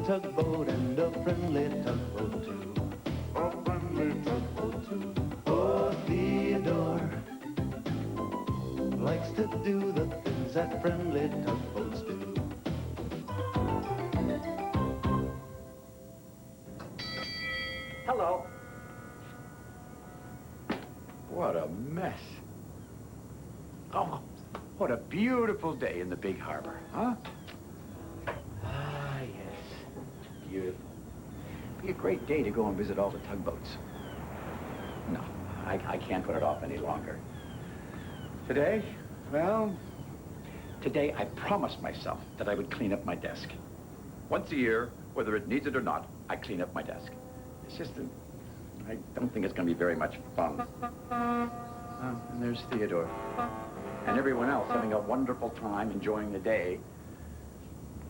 tugboat and a friendly tugboat too. A friendly tugboat too. Oh, Theodore likes to do the things that friendly tugboats do. Hello. What a mess. Oh, what a beautiful day in the big harbor, huh? Ah, yes. Beautiful. Be a great day to go and visit all the tugboats. No, I can't put it off any longer. Today, well, today I promised myself that I would clean up my desk. Once a year, whether it needs it or not, I clean up my desk. It's just that I don't think it's going to be very much fun. Oh, and there's Theodore. And everyone else having a wonderful time enjoying the day.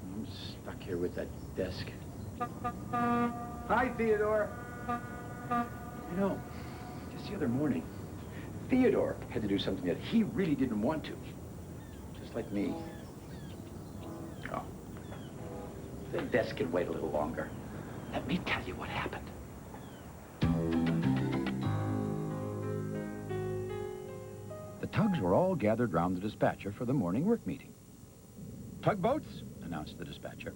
I'm stuck here with that desk. Hi, Theodore. You know, just the other morning, Theodore had to do something that he really didn't want to. Just like me. Oh. The desk can wait a little longer. Let me tell you what happened. The tugs were all gathered round the dispatcher for the morning work meeting. "Tugboats," announced the dispatcher.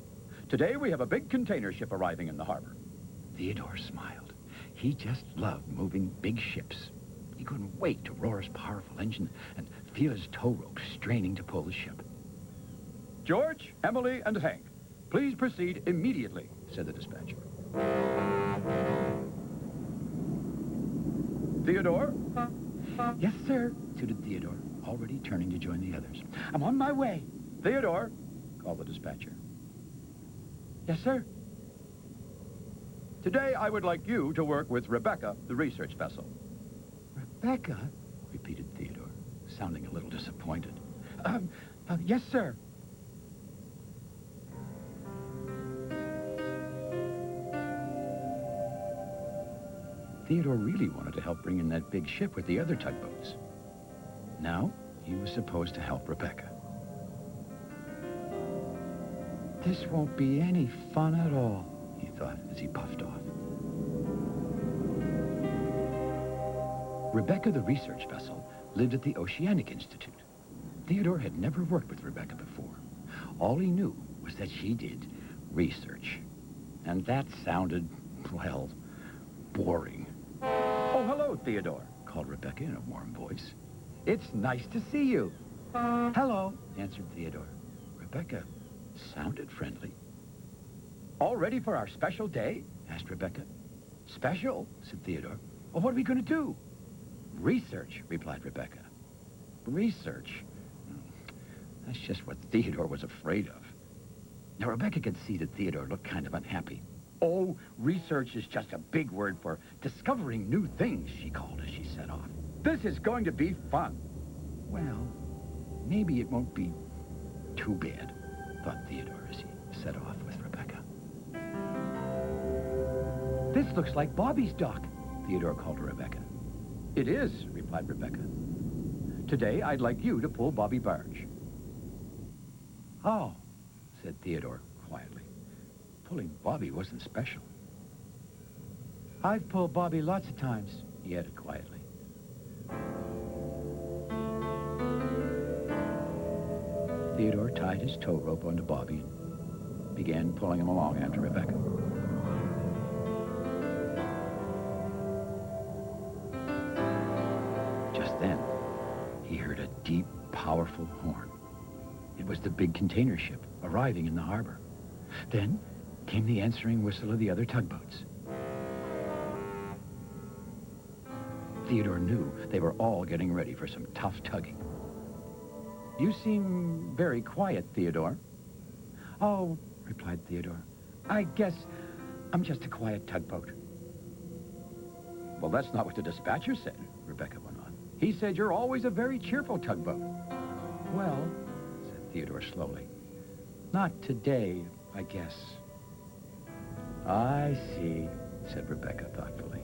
"Today we have a big container ship arriving in the harbor." Theodore smiled. He just loved moving big ships. He couldn't wait to roar his powerful engine and feel his tow rope straining to pull the ship. "George, Emily, and Hank, please proceed immediately," said the dispatcher. "Theodore?" "Yes, sir," tooted Theodore, already turning to join the others. "I'm on my way." "Theodore," called the dispatcher. "Yes, sir." "Today I would like you to work with Rebecca, the research vessel." "Rebecca?" repeated Theodore, sounding a little disappointed. Yes, sir." Theodore really wanted to help bring in that big ship with the other tugboats. Now, he was supposed to help Rebecca. This won't be any fun at all, he thought as he puffed off. Rebecca, the research vessel, lived at the Oceanic Institute. Theodore had never worked with Rebecca before. All he knew was that she did research. And that sounded, well, boring. "Oh, hello, Theodore," called Rebecca in a warm voice. "It's nice to see you." "Hello," answered Theodore. Rebecca sounded friendly. "All ready for our special day?" asked Rebecca. "Special?" said Theodore. "Well, what are we going to do?" "Research," replied Rebecca. Research? That's just what Theodore was afraid of. Now, Rebecca could see that Theodore looked kind of unhappy. "Oh, research is just a big word for discovering new things," she called as she set off. "This is going to be fun." Well, maybe it won't be too bad, thought Theodore as he set off with Rebecca. "This looks like Bobby's dock," Theodore called to Rebecca. "It is," replied Rebecca. "Today, I'd like you to pull Bobby barge." "Oh," said Theodore quietly. Pulling Bobby wasn't special. "I've pulled Bobby lots of times," he added quietly. Theodore tied his tow rope onto Bobby and began pulling him along after Rebecca. Just then, he heard a deep, powerful horn. It was the big container ship arriving in the harbor. Then came the answering whistle of the other tugboats. Theodore knew they were all getting ready for some tough tugging. "You seem very quiet, Theodore." "Oh," replied Theodore, "I guess I'm just a quiet tugboat." "Well, that's not what the dispatcher said," Rebecca went on. "He said you're always a very cheerful tugboat." "Well," said Theodore slowly, "not today, I guess." "I see," said Rebecca thoughtfully.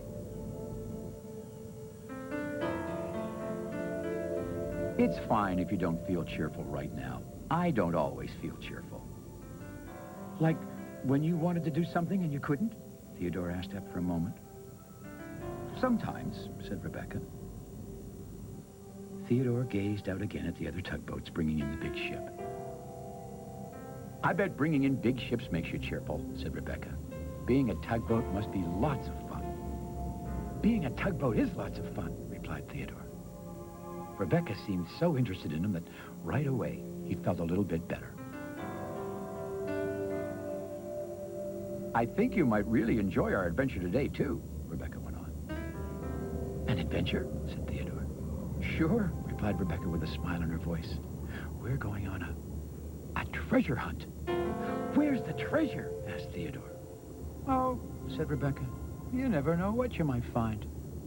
"It's fine if you don't feel cheerful right now. I don't always feel cheerful." Like when you wanted to do something and you couldn't? Theodore asked after a moment. Sometimes, said Rebecca. Theodore gazed out again at the other tugboats bringing in the big ship. I bet bringing in big ships makes you cheerful, said Rebecca. Being a tugboat must be lots of fun. Being a tugboat is lots of fun, replied Theodore. Rebecca seemed so interested in him that right away he felt a little bit better. I think you might really enjoy our adventure today, too, Rebecca went on. An adventure? Said Theodore. Sure, replied Rebecca with a smile in her voice. We're going on a treasure hunt. Where's the treasure? Asked Theodore. Oh, said Rebecca, you never know what you might find.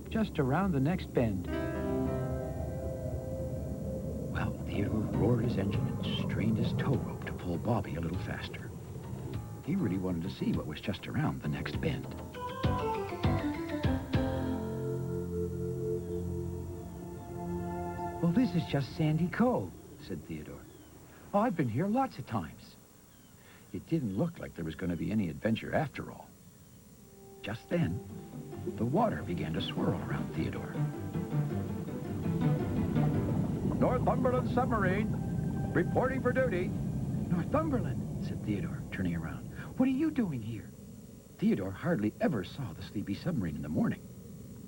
Just around the next bend. Well, Theodore roared his engine and strained his tow rope to pull Bobby a little faster. He really wanted to see what was just around the next bend. Well, this is just Sandy Cove, said Theodore. Oh, I've been here lots of times. It didn't look like there was going to be any adventure after all. Just then, the water began to swirl around Theodore. Northumberland submarine, reporting for duty. Northumberland, said Theodore, turning around. What are you doing here? Theodore hardly ever saw the sleepy submarine in the morning.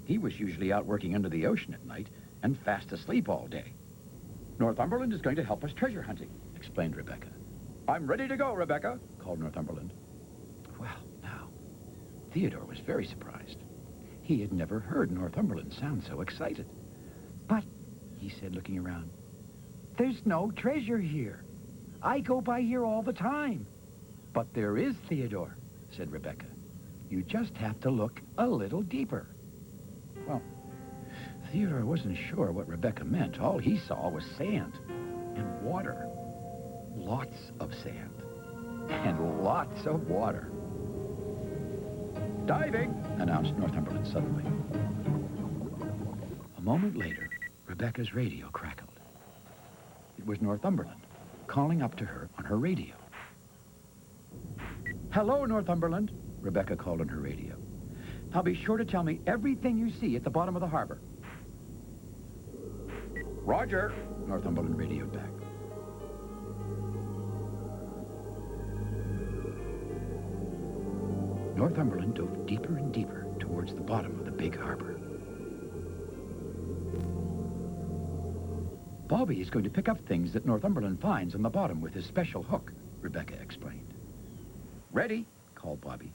He was usually out working under the ocean at night and fast asleep all day. Northumberland is going to help us treasure hunting, explained Rebecca. I'm ready to go, Rebecca, called Northumberland. Well, now, Theodore was very surprised. He had never heard Northumberland sound so excited. But, he said, looking around, there's no treasure here. I go by here all the time. But there is, Theodore, said Rebecca. You just have to look a little deeper. Well, Theodore wasn't sure what Rebecca meant. All he saw was sand and water. Lots of sand and lots of water. Diving, announced Northumberland suddenly. A moment later, Rebecca's radio crackled. It was Northumberland calling up to her on her radio. Hello, Northumberland, Rebecca called on her radio. Now be sure to tell me everything you see at the bottom of the harbor. Roger, Northumberland radioed back. Northumberland dove deeper and deeper towards the bottom of the big harbor. Bobby is going to pick up things that Northumberland finds on the bottom with his special hook, Rebecca explained. Ready, called Bobby.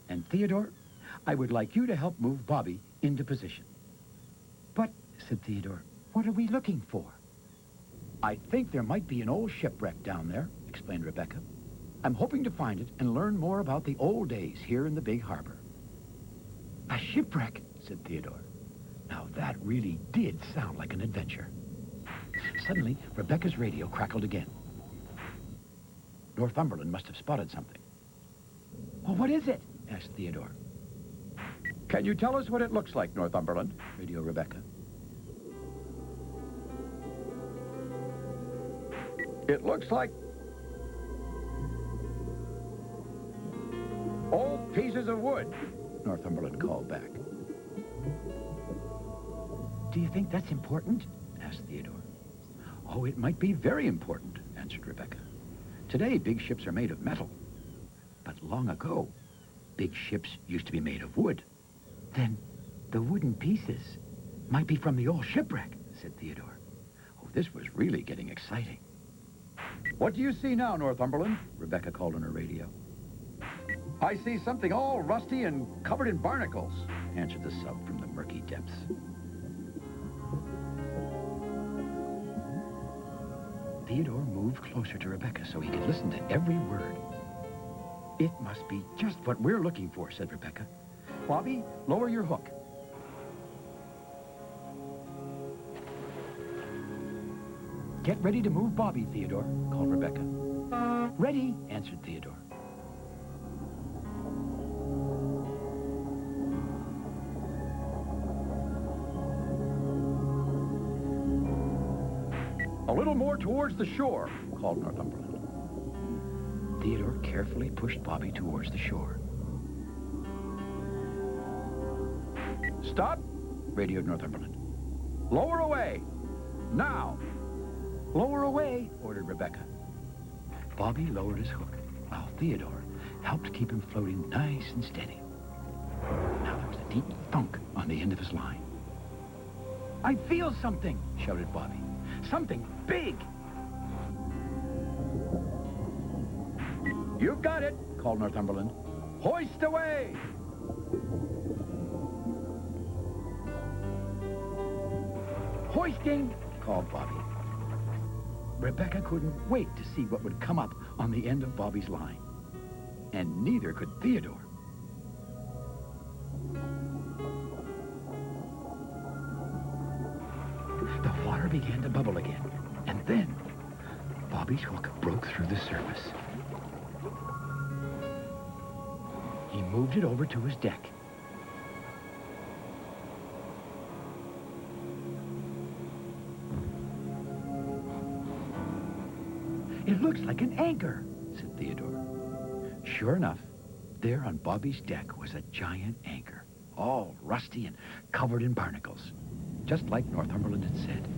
And Theodore, I would like you to help move Bobby into position. But, said Theodore, what are we looking for? I think there might be an old shipwreck down there, explained Rebecca. I'm hoping to find it and learn more about the old days here in the big harbor. A shipwreck, said Theodore. Now that really did sound like an adventure. Suddenly, Rebecca's radio crackled again. Northumberland must have spotted something. Well, what is it? Asked Theodore. Can you tell us what it looks like, Northumberland? Radio Rebecca. It looks like old pieces of wood, Northumberland called back. Do you think that's important? Asked Theodore. Oh, it might be very important, answered Rebecca. Today, big ships are made of metal. But long ago, big ships used to be made of wood. Then the wooden pieces might be from the old shipwreck, said Theodore. Oh, this was really getting exciting. What do you see now, Northumberland? Rebecca called on her radio. I see something all rusty and covered in barnacles, answered the sub from the murky depths. Theodore moved closer to Rebecca so he could listen to every word. It must be just what we're looking for, said Rebecca. Bobby, lower your hook. Get ready to move Bobby, Theodore, called Rebecca. Ready, answered Theodore. A little more towards the shore, called Northumberland. Theodore carefully pushed Bobby towards the shore. "Stop!" radioed Northumberland. "Lower away! Now!" "Lower away!" ordered Rebecca. Bobby lowered his hook, while Theodore helped keep him floating nice and steady. Now there was a deep thunk on the end of his line. "I feel something!" shouted Bobby. "Something big!" "You've got it!" called Northumberland. "Hoist away!" "Hoisting!" called Bobby. Rebecca couldn't wait to see what would come up on the end of Bobby's line. And neither could Theodore. The water began to bubble again, and then Bobby's hook broke through the surface. He moved it over to his deck. "It looks like an anchor," said Theodore. Sure enough, there on Bobby's deck was a giant anchor, all rusty and covered in barnacles, just like Northumberland had said.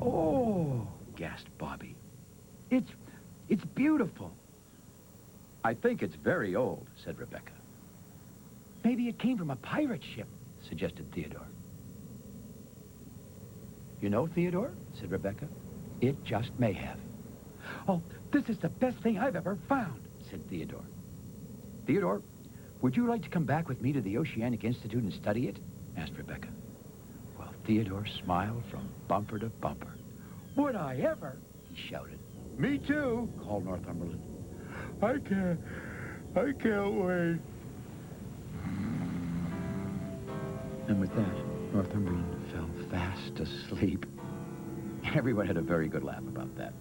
"Oh," gasped Bobby. It's beautiful." "I think it's very old," said Rebecca. "Maybe it came from a pirate ship," suggested Theodore. "You know, Theodore," said Rebecca, "it just may have." "Oh, this is the best thing I've ever found," said Theodore. "Theodore, would you like to come back with me to the Oceanic Institute and study it?" asked Rebecca. Well, Theodore smiled from bumper to bumper. "Would I ever?" he shouted. "Me too," called Northumberland. I can't wait." And with that, Northumberland fell fast asleep. Everyone had a very good laugh about that.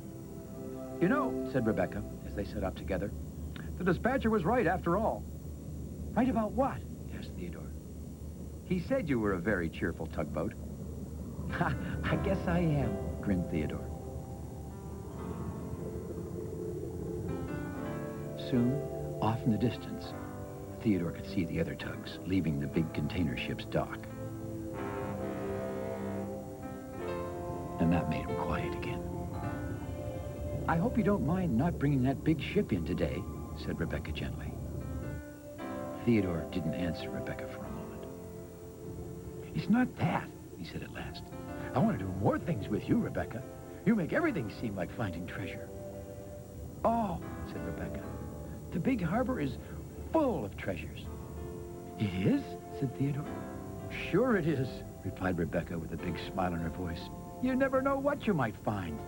"You know," said Rebecca, as they sat up together, "the dispatcher was right after all." "Right about what?" asked Theodore. "He said you were a very cheerful tugboat." "Ha, I guess I am," grinned Theodore. Soon, off in the distance, Theodore could see the other tugs leaving the big container ship's dock. And that made him quiet again. "I hope you don't mind not bringing that big ship in today," said Rebecca gently. Theodore didn't answer Rebecca for a moment. "It's not that," he said at last. "I want to do more things with you, Rebecca. You make everything seem like finding treasure." "Oh," said Rebecca, "the big harbor is full of treasures." "It is?" said Theodore. "Sure it is," replied Rebecca with a big smile on her voice. "You never know what you might find.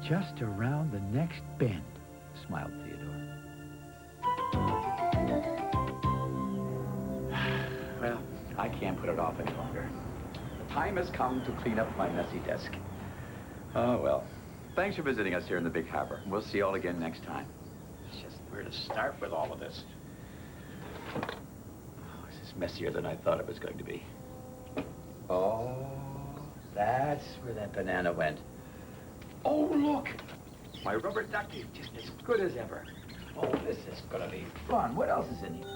Just around the next bend," smiled Theodore. Well, I can't put it off any longer. The time has come to clean up my messy desk. Oh, well. Thanks for visiting us here in the big harbor. We'll see you all again next time. It's just where to start with all of this. Oh, this is messier than I thought it was going to be. Oh, that's where that banana went. Oh, look! My rubber ducky, just as good as ever. Oh, this is gonna be fun. What else is in here?